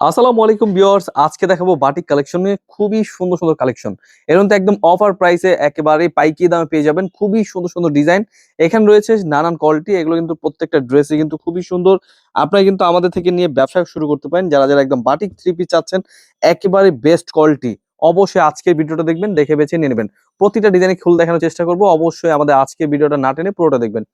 আসসালামু আলাইকুম ভিউয়ার্স, আজকে দেখাবো বাটিক কালেকশন নিয়ে খুবই সুন্দর সুন্দর কালেকশন। এর মধ্যে একদম অফার প্রাইসে একেবারে পাইকারি দামে পেয়ে যাবেন খুবই সুন্দর সুন্দর ডিজাইন। এখানে রয়েছে নানান কোয়ালিটি, এগুলো কিন্তু প্রত্যেকটা ড্রেসই কিন্তু খুবই সুন্দর। আপনারা কিন্তু আমাদের থেকে নিয়ে ব্যবসা শুরু করতে পারেন। যারা যারা একদম বাটিক থ্রি পিস চাচ্ছেন একেবারে বেস্ট কোয়ালিটি, অবশ্যই আজকের ভিডিওটা দেখবেন, দেখে বেছে নিয়ে নেবেন। প্রতিটা ডিজাইনে খুলে দেখানোর চেষ্টা করবো, অবশ্যই আমাদের আজকের ভিডিওটা না টেনে পুরোটা দেখবেন।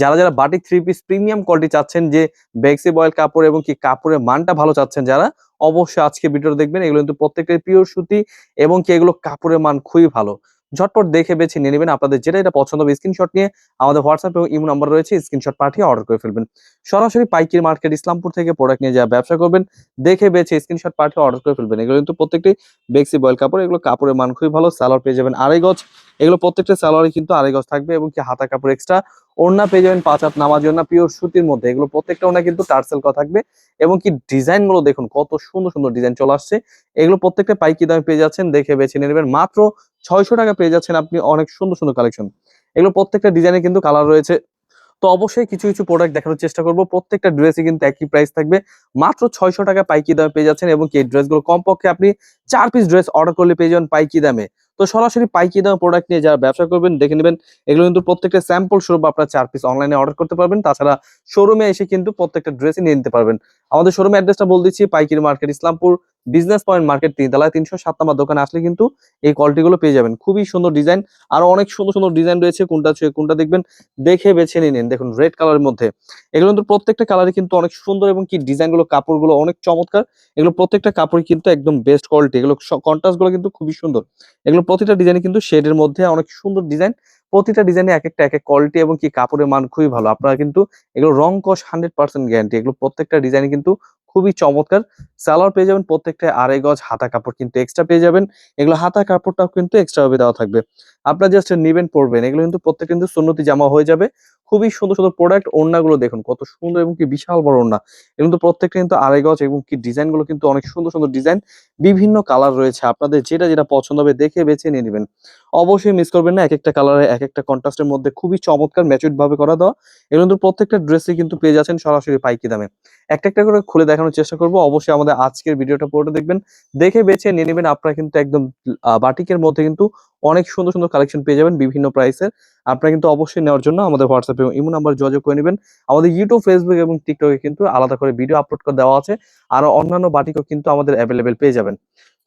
যারা যারা batik three piece premium quality চাচ্ছেন, যে বেক্সি বয়েল কাপড় এবং কি কাপড়ের মানটা ভালো চাচ্ছেন যারা, অবশ্যই আজকে ভিডিওটা দেখবেন। এগুলো কিন্তু প্রত্যেকটাই পিওর সুতি এবং কি এগুলো কাপড়ের মান খুবই ভালো। ঝটপট দেখে বেছে নিয়ে নেবেন। আপনাদের যেটা এটা পছন্দ হবে স্ক্রিনশট নিয়ে আমাদের হোয়াটসঅ্যাপ এবং ইমো নাম্বার রয়েছে, স্ক্রিনশট পাঠিয়ে অর্ডার করে ফেলবেন। সরাসরি পাইকারি মার্কেট ইসলামপুর থেকে প্রোডাক্ট নিয়ে যা ব্যবসা করবেন, দেখে বেছে স্ক্রিনশট পাঠিয়ে অর্ডার করে ফেলবেন। এগুলো কিন্তু প্রত্যেকটাই বেক্সি বয়েল কাপড়, এগুলো কাপড়ের মান খুবই ভালো। সালোয়ার পেয়ে যাবেন আড়াই গজ, এগুলো প্রত্যেকটা সালোয়ারে কিন্তু আড়াই গজ থাকবে এবং কি হাতা কাপড় এক্সট্রা। ওড়না পেয়ে যাবেন 5 হাত নামার জন্য পিওর সুতির মধ্যে, এগুলো প্রত্যেকটা ওড়না কিন্তু টার্সেল করা থাকবে এবং কি ডিজাইন গুলো দেখুন কত সুন্দর সুন্দর ডিজাইন চলে আসছে। এগুলো প্রত্যেকটা পাইকারি দামে পেয়ে যাচ্ছেন, দেখে বেছে নিয়ে নেবেন। মাত্র 600 টাকা পেয়ে যাচ্ছেন আপনি অনেক সুন্দর সুন্দর কালেকশন। এগুলো প্রত্যেকটা ডিজাইনে কিন্তু কালার রয়েছে। তো অবশ্যই কিছু কিছু প্রোডাক্ট দেখানোর চেষ্টা করব। প্রত্যেকটা ড্রেসই কিন্তু একই প্রাইস থাকবে, মাত্র 600 টাকা পাইকারি দামে পেয়ে যাচ্ছেন। এবং কি এই ড্রেসগুলো কমপক্ষে আপনি 4 পিস ড্রেস অর্ডার করলে পেয়ে যাবেন পাইকারি দামে। তো সরাসরি পাইকারি দামে প্রোডাক্ট নিয়ে যারা ব্যবসা করবেন দেখে নেবেন। এগুলো কিন্তু প্রত্যেকটা স্যাম্পল স্বরূপ আপনার 4 পিস অনলাইনে অর্ডার করতে পারবেন। তাছাড়া শোরুমে এসে কিন্তু প্রত্যেকটা ড্রেসই নিয়ে নিতে পারবেন। আমাদের শোরুমের অ্যাড্রেসটা বলে দিচ্ছি, পাইকারি market Islampur business point market 3 তলায় 307 নম্বর দোকানে আসলে কিন্তু এই কোয়ালিটিগুলো পেয়ে যাবেন। খুবই সুন্দর ডিজাইন, আরো অনেক সুন্দর সুন্দর ডিজাইন রয়েছে। কোনটা ছুঁয়ে কোনটা দেখবেন, দেখে বেছে নিয়ে নিন। দেখুন রেড কালারের মধ্যে, এগুলো কিন্তু প্রত্যেকটা কালারই কিন্তু অনেক সুন্দর এবং কি ডিজাইন গুলো কাপড়গুলো অনেক চমৎকার। এগুলো প্রত্যেকটা কাপড়ই কিন্তু একদম বেস্ট কোয়ালিটি, এগুলো কন্ট্রাস্ট গুলো কিন্তু খুবই সুন্দর। এগুলো প্রতিটা ডিজাইনে কিন্তু শেডের মধ্যে অনেক সুন্দর ডিজাইন। প্রতিটা ডিজাইনে এক একটা এক এক কোয়ালিটি এবং কি কাপড়ের মান খুবই ভালো। আপনারা কিন্তু এগুলো রং কস 100% গ্যারান্টি। এগুলো প্রত্যেকটা ডিজাইনে কিন্তু খুবই চমৎকার। সালোয়ার পেয়ে যাবেন প্রত্যেকটা আড়াই গজ, হাতা কাপড় কিন্তু এক্সট্রা পেয়ে যাবেন। এগুলো হাতা কাপড়টাও কিন্তু এক্সট্রা ভাবে দেওয়া থাকবে। আপনারা জাস্ট নিবেন পড়বেন, এগুলো কিন্তু প্রত্যেক কিন্তু সুন্নতি জামা হয়ে যাবে। খুবই সুন্দর সুন্দর প্রোডাক্ট। ওড়নাগুলো দেখুন কত সুন্দর এবং কি বিশাল বড় ওড়না। এবং তো প্রত্যেকটা কিন্তু আড়াই গজ এবং কি ডিজাইন গুলো কিন্তু অনেক সুন্দর সুন্দর ডিজাইন। বিভিন্ন কালার রয়েছে, আপনাদের যেটা যেটা পছন্দ হবে দেখে বেছে নিয়ে নেবেন। অবশ্যই মিস করবেন না, এক একটা কালারে এক একটা কন্ট্রাস্টের মধ্যে খুবই চমৎকার ম্যাচুড ভাবে করা দেওয়া। এগুলো কিন্তু প্রত্যেকটা ড্রেসে কিন্তু পেয়ে যাচ্ছেন সরাসরি পাইকারি দামে। একটা একটা করে খুলে দেখানোর চেষ্টা করব। অবশ্যই আমাদের আজকের ভিডিওটা পুরোটা দেখবেন, দেখে বেছে নিয়ে নেবেন। আপনারা কিন্তু একদম বাটিকের মধ্যে কিন্তু অনেক সুন্দর সুন্দর কালেকশন পেয়ে যাবেন বিভিন্ন প্রাইসের। আপনারা কিন্তু অবশ্যই নেওয়ার জন্য আমাদের হোয়াটসঅ্যাপ এবং ইমো নাম্বার যোগাযোগ করে নেবেন। আমাদের ইউটিউব, ফেসবুক এবং টিকটকে কিন্তু আলাদা করে ভিডিও আপলোড করে দেওয়া আছে। আর অন্যান্য বাটিকও কিন্তু আমাদের অ্যাভেলেবেল পেয়ে যাবেন।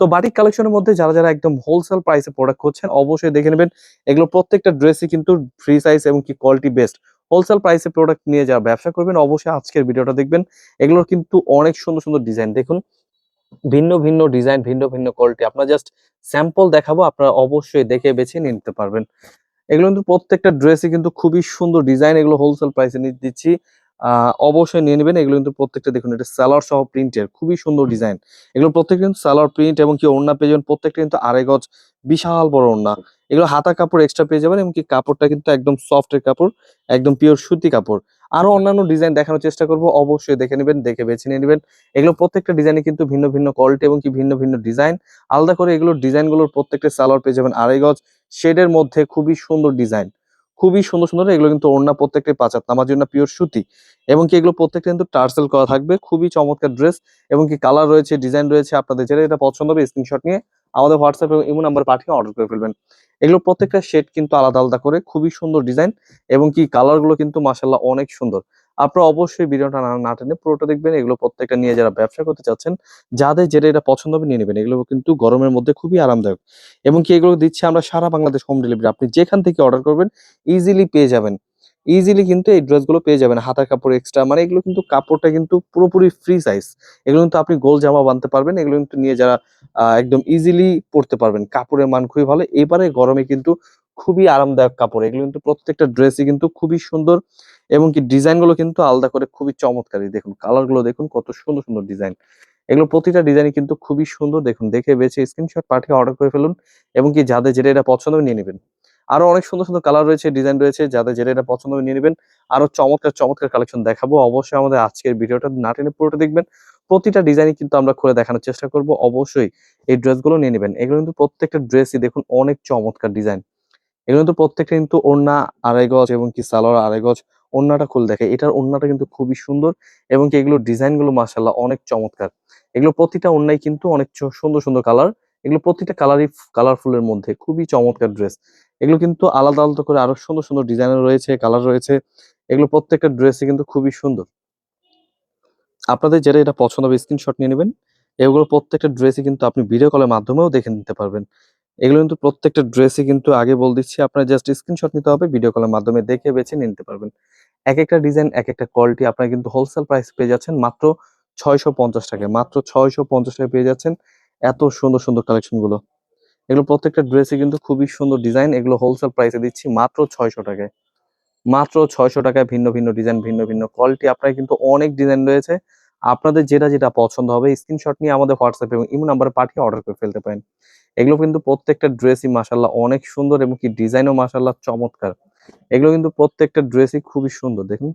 তো বাটিক কালেকশনের মধ্যে যারা যারা একদম হোলসেল প্রাইসে প্রোডাক্ট করছেন অবশ্যই দেখে নেবেন। এগুলো প্রত্যেকটা ড্রেসই কিন্তু ফ্রি সাইজ এবং কি কোয়ালিটি বেস্ট। হোলসেল প্রাইসে প্রোডাক্ট নিয়ে যারা ব্যবসা করবেন অবশ্যই আজকের ভিডিওটা দেখবেন। এগুলোর কিন্তু অনেক সুন্দর সুন্দর ডিজাইন দেখুন, ভিন্ন ভিন্ন ডিজাইন, ভিন্ন ভিন্ন কোয়ালিটি। আপনারা জাস্ট স্যাম্পল দেখাবো, আপনারা অবশ্যই দেখে বেছে নিয়ে নিতে পারবেন। এগুলো কিন্তু প্রত্যেকটা ড্রেসই কিন্তু খুবই সুন্দর ডিজাইন। এগুলো হোলসেল প্রাইসে নিয়ে দিচ্ছি, অবশ্যই নিয়ে নেবেন। এগুলো কিন্তু প্রত্যেকটা দেখুন, এটা সালোয়ার সহ প্রিন্টের খুবই সুন্দর ডিজাইন। এগুলো প্রত্যেকটা কিন্তু সালোয়ার প্রিন্ট এবং কি ওড়না পেয়ে যাবেন প্রত্যেকটা কিন্তু আড়াই গজ, বিশাল বড় ওড়না। এগুলো হাতা কাপড় এক্সট্রা পেয়ে যাবেন এবং কি কাপড়টা কিন্তু একদম সফটের কাপড়, একদম পিওর সুতি কাপড়। আরো অন্যান্য ডিজাইন দেখানোর চেষ্টা করব, অবশ্যই দেখে নেবেন, দেখে বেছে নিয়ে নেবেন। এগুলো প্রত্যেকটা ডিজাইনে কিন্তু ভিন্ন ভিন্ন কোয়ালিটি এবং কি ভিন্ন ভিন্ন ডিজাইন আলাদা করে। এগুলোর ডিজাইনগুলোর প্রত্যেকটা সালোয়ার পেয়ে যাবেন আড়াই গজ, শেডের মধ্যে খুবই সুন্দর ডিজাইন, খুবই সুন্দর সুন্দর। এগুলো কিন্তু ওড়না প্রত্যেকটা 5 হাত নামার জন্য পিওর সুতি এবং কি এগুলো প্রত্যেকটা কিন্তু টার্সেল করা থাকবে। খুবই চমৎকার ড্রেস এবং কি কালার রয়েছে, ডিজাইন রয়েছে। আপনাদের যেটা এটা পছন্দ হবে স্ক্রিনশট নিয়ে আমাদের হোয়াটসঅ্যাপ এবং ইমো নাম্বার পাঠিয়ে অর্ডার করে ফেলবেন। এগুলো প্রত্যেকটা শেড কিন্তু আলাদা আলাদা করে, খুবই সুন্দর ডিজাইন এবং কি কালার গুলো কিন্তু মাশাআল্লাহ অনেক সুন্দর। আপনারা অবশ্যই ভিডিওটা না টেনে পুরোটা দেখবেন। এগুলো প্রত্যেকটা নিয়ে যারা ব্যবসা করতে চাচ্ছেন, যাদের যেটা এটা পছন্দ হবে নিয়ে নেবেন। এগুলো কিন্তু গরমের মধ্যে খুবই আরামদায়ক এবং কি এগুলো দিচ্ছে আমরা সারা বাংলাদেশ হোম ডেলিভারি। আপনি যেখান থেকে অর্ডার করবেন ইজিলি পেয়ে যাবেন। ইজিলি কিন্তু এই ড্রেসগুলো পেয়ে যাবেন। হাতার কাপড় এক্সট্রা, মানে এগুলো কিন্তু কাপড়টা কিন্তু পুরোপুরি ফ্রি সাইজ। এগুলো কিন্তু আপনি গোল জামা বানাতে পারবেন। এগুলো কিন্তু নিয়ে যারা একদম ইজিলি পড়তে পারবেন। কাপড়ের মান খুবই ভালো। এবারে গরমে কিন্তু খুবই আরামদায়ক কাপড়। এগুলো কিন্তু প্রত্যেকটা ড্রেসই কিন্তু খুবই সুন্দর এবং কি ডিজাইন গুলো কিন্তু আলাদা করে খুবই চমৎকারী। দেখুন কালার গুলো দেখুন কত সুন্দর সুন্দর ডিজাইন। এগুলো প্রতিটা ডিজাইনই কিন্তু খুবই সুন্দর। দেখুন দেখে বেছে স্ক্রিনশট পাঠিয়ে অর্ডার করে ফেলুন এবং কি যাদের যেটা এটা পছন্দ হবে নিয়ে নেবেন। আরো অনেক সুন্দর সুন্দর কালার রয়েছে, ডিজাইন রয়েছে। যাদের যেটা এটা পছন্দ হবে নিয়ে নেবেন। আরো চমৎকার চমৎকার কালেকশন দেখাবো। অবশ্যই আমাদের আজকের ভিডিওটা না টেনে পুরোটা দেখবেন। প্রতিটা ডিজাইনই কিন্তু আমরা খুলে দেখানোর চেষ্টা করব। অবশ্যই এই ড্রেসগুলো নিয়ে নেবেন। এগুলো কিন্তু প্রত্যেকটা ড্রেসই দেখুন অনেক চমৎকার ডিজাইন। এগুলো কিন্তু প্রত্যেকটা কিন্তু ওড়না আড়াই গজ এবং কি সালোয়ার আড়াই গজ, ওড়নাটা খুলে দেখে, এটার ওড়নাটা কিন্তু খুবই সুন্দর এবং কি এগুলোর ডিজাইন গুলো মাশাআল্লাহ অনেক চমৎকার। এগুলো প্রতিটা ওড়নায় কিন্তু অনেক সুন্দর সুন্দর কালার, এগুলো প্রতিটা কালারই কালারফুলের মধ্যে খুবই চমৎকার ড্রেস। এগুলো কিন্তু আলাদা আলাদা করে আরো সুন্দর সুন্দর ডিজাইনের রয়েছে, কালার রয়েছে। এগুলো প্রত্যেকটা ড্রেসই কিন্তু খুবই সুন্দর। আপনাদের যেটা এটা পছন্দ হবে স্ক্রিনশট নিয়ে নেবেন। এগুলো প্রত্যেকটা ড্রেসই কিন্তু আপনি ভিডিও কলের মাধ্যমেও দেখে নিতে পারবেন। এগুলো কিন্তু প্রত্যেকটা ড্রেসই কিন্তু আগে বলে দিচ্ছি, আপনার জাস্ট স্ক্রিনশট নিতে হবে, ভিডিও কলের মাধ্যমে দেখে বেছে নিয়ে নিতে পারবেন। একেকটা ডিজাইন, একেকটা কোয়ালিটি আপনারা কিন্তু হোলসেল প্রাইস পেয়ে যাচ্ছেন মাত্র ৬৫০ টাকায়। মাত্র ৬৫০ টাকায় পেয়ে যাচ্ছেন এত সুন্দর সুন্দর কালেকশন গুলো। এগুলো প্রত্যেকটা ড্রেসই কিন্তু খুবই সুন্দর ডিজাইন। এগুলো হোলসেল প্রাইসে দিচ্ছি মাত্র ৬০০ টাকায়। মাত্র ৬০০ টাকায় ভিন্ন ভিন্ন ডিজাইন, ভিন্ন ভিন্ন কোয়ালিটি, আপনার কিন্তু অনেক ডিজাইন রয়েছে। আপনাদের যেটা যেটা পছন্দ হবে স্ক্রিনশট নিয়ে আমাদের হোয়াটসঅ্যাপ এবং ইমো নাম্বারে পাঠিয়ে অর্ডার করে ফেলতে পারেন। এগুলো কিন্তু প্রত্যেকটা ড্রেসই মাশাআল্লাহ অনেক সুন্দর এবং কি ডিজাইনও মাশাআল্লাহ চমৎকার। এগুলো কিন্তু প্রত্যেকটা ড্রেসই খুবই সুন্দর। দেখুন,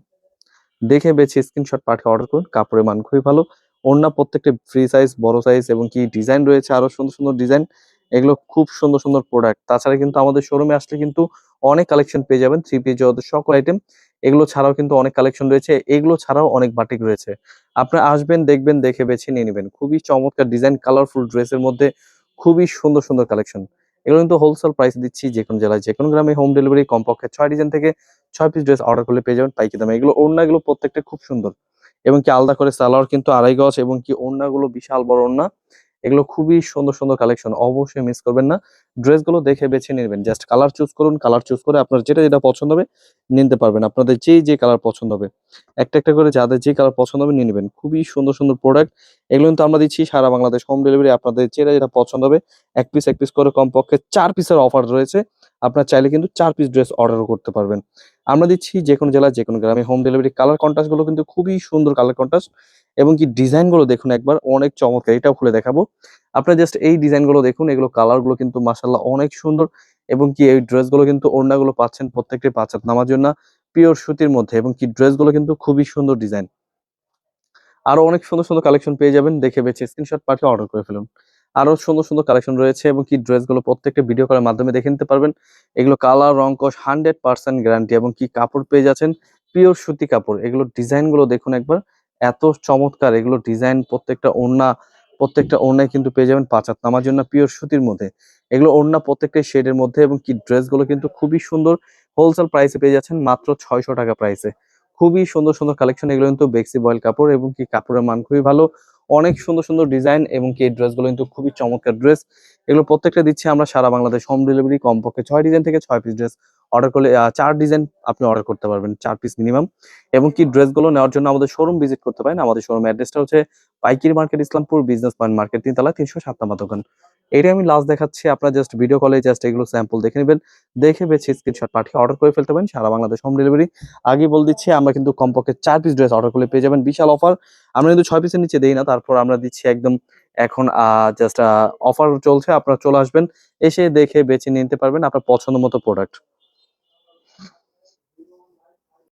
দেখে বেছে স্ক্রিনশট পাঠিয়ে অর্ডার করুন। কাপড়ের মান খুবই ভালো। ওড়না প্রত্যেকটা ফ্রি সাইজ, বড় সাইজ এবং কি ডিজাইন রয়েছে আরো সুন্দর সুন্দর ডিজাইন। এগুলো খুব সুন্দর সুন্দর প্রোডাক্ট। তাছাড়া কিন্তু আমাদের শোরুমে আসলে কিন্তু অনেক কালেকশন পেয়ে যাবেন, থ্রি পিস জগতের সকল আইটেম। এগুলো ছাড়াও কিন্তু অনেক কালেকশন রয়েছে, এগুলো ছাড়াও অনেক বাটিক রয়েছে। আপনারা আসবেন, দেখবেন, দেখে বেছে নিয়ে নেবেন। খুবই চমৎকার ডিজাইন, কালারফুল ড্রেসের মধ্যে খুবই সুন্দর সুন্দর কালেকশন। এগুলো কিন্তু হোলসেল প্রাইস দিচ্ছি, যেকোনো জেলায় যেকোনো গ্রামে হোম ডেলিভারি, কমপক্ষে ৬ ডিজাইন থেকে ৬ পিস ড্রেস অর্ডার করলে পেয়ে যাবেন পাইকারি দামে। এগুলো ওড়নাগুলো প্রত্যেকটা খুব সুন্দর এবং কি আলাদা করে সালোয়ার কিন্তু ২.৫ গজ এবং কি ওড়নাগুলো বিশাল বড় ওড়না। এগুলো খুবই সুন্দর সুন্দর কালেকশন, অবশ্যই মিস করবেন না। ড্রেসগুলো দেখে বেছে নিবেন, জাস্ট কালার চুজ করুন, কালার চুজ করে আপনার যেটা যেটা পছন্দ হবে নিতে পারবেন। আপনাদের যে কালার পছন্দ হবে একটা একটা করে যাদের যে কালার পছন্দ হবে নিয়ে নেবেন। খুবই সুন্দর সুন্দর প্রোডাক্ট। এগুলো কিন্তু আমরা দিচ্ছি সারা বাংলাদেশ হোম ডেলিভারি। আপনাদের যেটা যেটা পছন্দ হবে এক পিস করে কমপক্ষে ৪ পিসের অফার রয়েছে। আপনার চাইলে কিন্তু ৪ পিস ড্রেস অর্ডারও করতে পারবেন। আমরা দিচ্ছি যেকোনো জেলায় যেকোনো গ্রামে হোম ডেলিভারি। কালার কন্ট্রাস্ট গুলো কিন্তু খুবই সুন্দর কালার কন্ট্রাস্ট এবং কি ডিজাইন গুলো দেখুন একবার, অনেক চমৎকার। এটাও খুলে দেখাবো। আপনারা জাস্ট এই ডিজাইন গুলো দেখুন, এগুলো কালার গুলো কিন্তু মাশাআল্লাহ অনেক সুন্দর এবং কি এই ড্রেস গুলো কিন্তু ওড়নাগুলো পাচ্ছেন প্রত্যেকটি ৫ হাত নামার জন্য পিওর সুতির মধ্যে এবং কি ড্রেস গুলো কিন্তু খুবই সুন্দর ডিজাইন। আরো অনেক সুন্দর সুন্দর কালেকশন পেয়ে যাবেন, দেখে বেছে স্ক্রিনশট পাঠিয়ে অর্ডার করে ফেলুন। আরো সুন্দর সুন্দর কালেকশন রয়েছে এবং কি ড্রেসগুলো প্রত্যেকটা ভিডিও কলের মাধ্যমে দেখে নিতে পারবেন। এগুলো কালার রং কস 100% গ্যারান্টি এবং কি কাপড় পেয়ে যাচ্ছেন পিওর সুতি কাপড়। এগুলোর ডিজাইন গুলো দেখুন একবার, এত চমৎকার। এগুলো ডিজাইন প্রত্যেকটা ওড়নায় কিন্তু পেয়ে যাবেন ৫ হাত নামার জন্য পিওর সুতির মধ্যে। এগুলো ওড়না প্রত্যেকটা শেডের মধ্যে এবং কি ড্রেসগুলো কিন্তু খুবই সুন্দর। হোলসেল প্রাইসে পেয়ে যাচ্ছেন মাত্র ৬০০ টাকা প্রাইসে। খুবই সুন্দর সুন্দর কালেকশন। এগুলো কিন্তু বেক্সি বয়েল কাপড় এবং কি কাপড়ের মান খুবই ভালো। অনেক সুন্দর সুন্দর ডিজাইন এবং কি এই ড্রেসগুলো কিন্তু খুবই চমৎকার ড্রেস। এগুলো প্রত্যেকটা দিচ্ছি আমরা সারা বাংলাদেশ হোম ডেলিভারি। কমপক্ষে ৬ ডিজাইন থেকে ৬ পিস ড্রেস অর্ডার করলে ৪ ডিজাইন আপনি অর্ডার করতে পারবেন, ৪ পিস মিনিমাম। এবং কি ড্রেসগুলো নেওয়ার জন্য আমাদের শোরুম ভিজিট করতে পারেন। আমাদের শোরুম অ্যাড্রেসটা হচ্ছে পাইকারি market, Islampur business point market, ৩ তলা, ৩০৭ নাম্বার দোকান। এটাই আমি লাস্ট দেখাচ্ছি। আপনারা জাস্ট ভিডিও কলে জাস্ট এগুলো স্যাম্পল দেখে নেবেন, দেখে বেছে স্ক্রিনশট পাঠিয়ে অর্ডার করে ফেলতে পারেন সারা বাংলাদেশ হোম ডেলিভারি। আগেই বলে দিচ্ছি, আমরা কিন্তু কমপক্ষে ৪ পিস ড্রেস অর্ডার করলে পেয়ে যাবেন বিশাল অফার। আমরা কিন্তু ৬ পিসের নিচে দেই না। তারপর আমরা দিচ্ছি একদম এখন জাস্ট অফার চলছে। আপনারা চলে আসবেন, এসে দেখে বেছে নিতে পারবেন আপনার পছন্দ মতো প্রোডাক্ট।